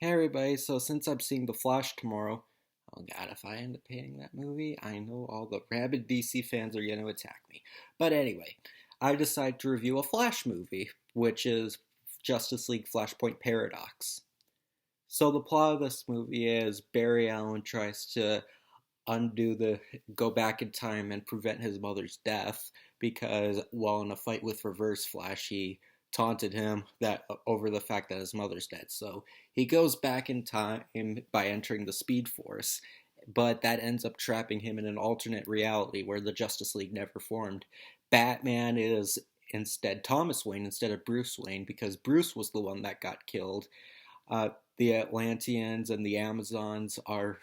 Hey everybody, so since I'm seeing The Flash tomorrow, oh god, if I end up hating that movie, I know all the rabid DC fans are going to attack me. But anyway, I decided to review a Flash movie, which is Justice League Flashpoint Paradox. So the plot of this movie is Barry Allen tries to go back in time and prevent his mother's death because while in a fight with Reverse Flash, he taunted him that over the fact that his mother's dead. So he goes back in time by entering the Speed Force, but that ends up trapping him in an alternate reality where the Justice League never formed. Batman is instead Thomas Wayne instead of Bruce Wayne because Bruce was the one that got killed. Uh, the Atlanteans and the Amazons are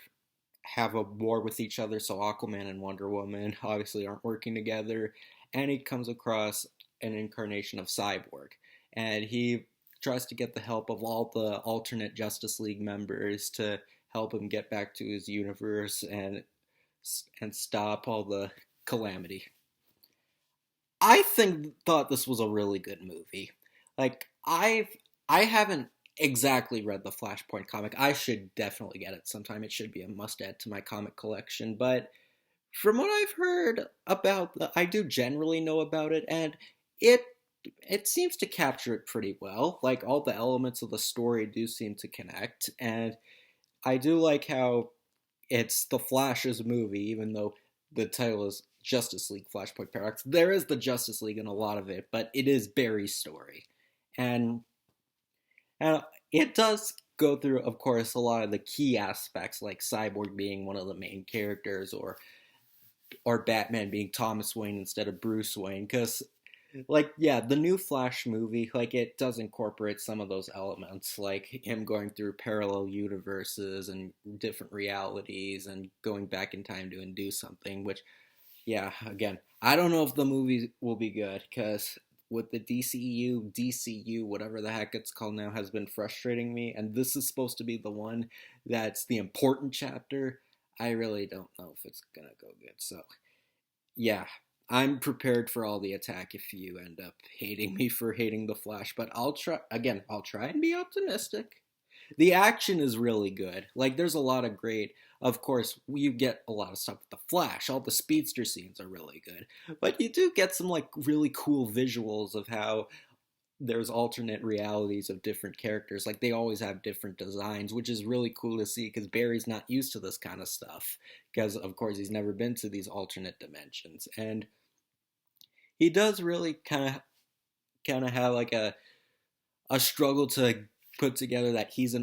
have a war with each other, so Aquaman and Wonder Woman obviously aren't working together, and he comes across an incarnation of Cyborg, and he tries to get the help of all the alternate Justice League members to help him get back to his universe and stop all the calamity. I thought this was a really good movie. Like I haven't exactly read the Flashpoint comic. I should definitely get it sometime. It should be a must add to my comic collection. But from what I've heard I do generally know about it, and it it seems to capture it pretty well. Like all the elements of the story do seem to connect, and I do like how it's the Flash's movie, even though the title is Justice League Flashpoint Paradox. There is the Justice League in a lot of it, but it is Barry's story. And, and it does go through, of course, a lot of the key aspects, like Cyborg being one of the main characters, or Batman being Thomas Wayne instead of Bruce Wayne, because yeah, the new Flash movie, like it does incorporate some of those elements, like him going through parallel universes and different realities and going back in time to undo something, which, yeah, again, I don't know if the movie will be good because with the DCU, whatever the heck it's called now, has been frustrating me, and this is supposed to be the one that's the important chapter. I really don't know if it's gonna go good. So yeah, I'm prepared for all the attack if you end up hating me for hating the Flash, but I'll try and be optimistic. The action is really good. Like there's a lot of great, of course, you get a lot of stuff with the Flash. All the speedster scenes are really good. But you do get some like really cool visuals of how there's alternate realities of different characters. Like they always have different designs, which is really cool to see because Barry's not used to this kind of stuff because of course he's never been to these alternate dimensions. And he does really kind of have like a struggle to put together that he's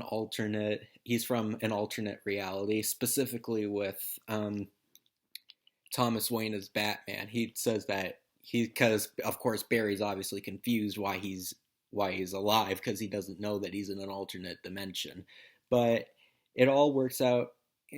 from an alternate reality, specifically with Thomas Wayne as Batman. He says that because of course Barry's obviously confused why he's alive because he doesn't know that he's in an alternate dimension. But it all works out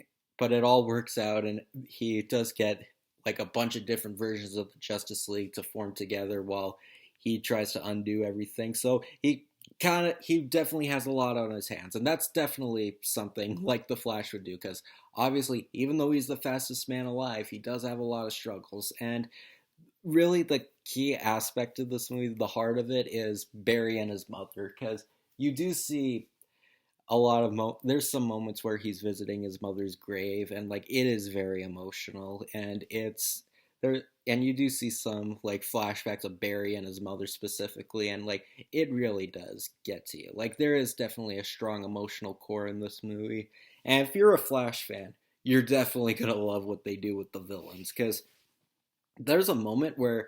and he does get like a bunch of different versions of the Justice League to form together while he tries to undo everything. So he definitely has a lot on his hands, and that's definitely something like the Flash would do because obviously even though he's the fastest man alive, he does have a lot of struggles. And really the key aspect of this movie, the heart of it, is Barry and his mother, because you do see there's some moments where he's visiting his mother's grave, and like it is very emotional, and it's there, and you do see some like flashbacks of Barry and his mother specifically, and like it really does get to you. Like there is definitely a strong emotional core in this movie, and if you're a Flash fan, you're definitely gonna love what they do with the villains, because there's a moment where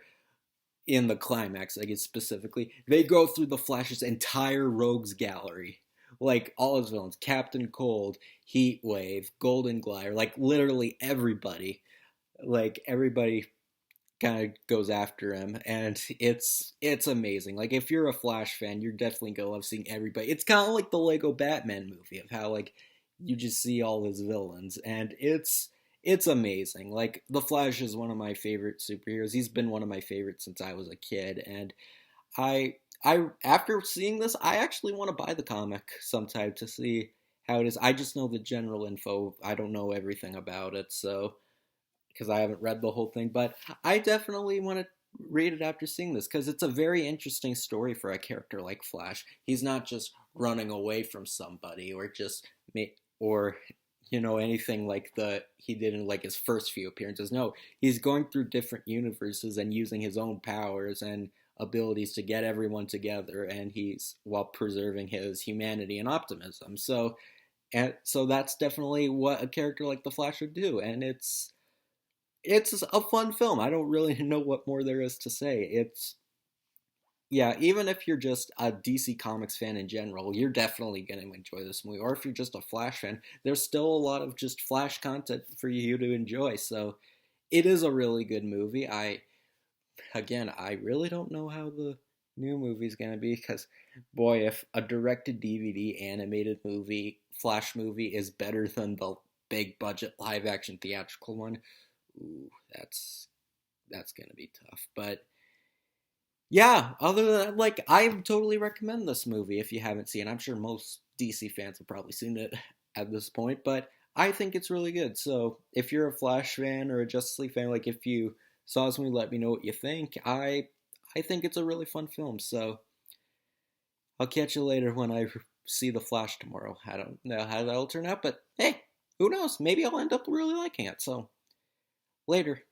in the climax, I guess specifically, they go through the Flash's entire rogues gallery. Like all his villains, Captain Cold, Heatwave, Golden Glider, like literally everybody. Like everybody kind of goes after him, and it's amazing. Like if you're a Flash fan, you're definitely gonna love seeing everybody. It's kind of like the Lego Batman movie of how like you just see all his villains, and it's amazing. Like the Flash is one of my favorite superheroes. He's been one of my favorites since I was a kid, and I after seeing this, I actually want to buy the comic sometime to see how it is. I just know the general info. I don't know everything about it, so because I haven't read the whole thing, but I definitely want to read it after seeing this because it's a very interesting story for a character like Flash. He's not just running away from somebody or just or anything like the he did in like his first few appearances. No, he's going through different universes and using his own powers and abilities to get everyone together, and he's while preserving his humanity and optimism. So that's definitely what a character like the Flash would do, and it's a fun film. I don't really know what more there is to say. It's Yeah, even if you're just a DC Comics fan in general, you're definitely going to enjoy this movie. Or if you're just a Flash fan, there's still a lot of just Flash content for you to enjoy. So it is a really good movie. I really don't know how the new movie's going to be because, boy, if a directed DVD animated movie, Flash movie, is better than the big budget live action theatrical one, ooh, that's going to be tough. But yeah, other than that, like, I totally recommend this movie if you haven't seen it. I'm sure most DC fans have probably seen it at this point, but I think it's really good. So if you're a Flash fan or a Justice League fan, like if you saw this movie, let me know what you think. I think it's a really fun film. So I'll catch you later when I see the Flash tomorrow. I don't know how that'll turn out, but hey, who knows? Maybe I'll end up really liking it. So later.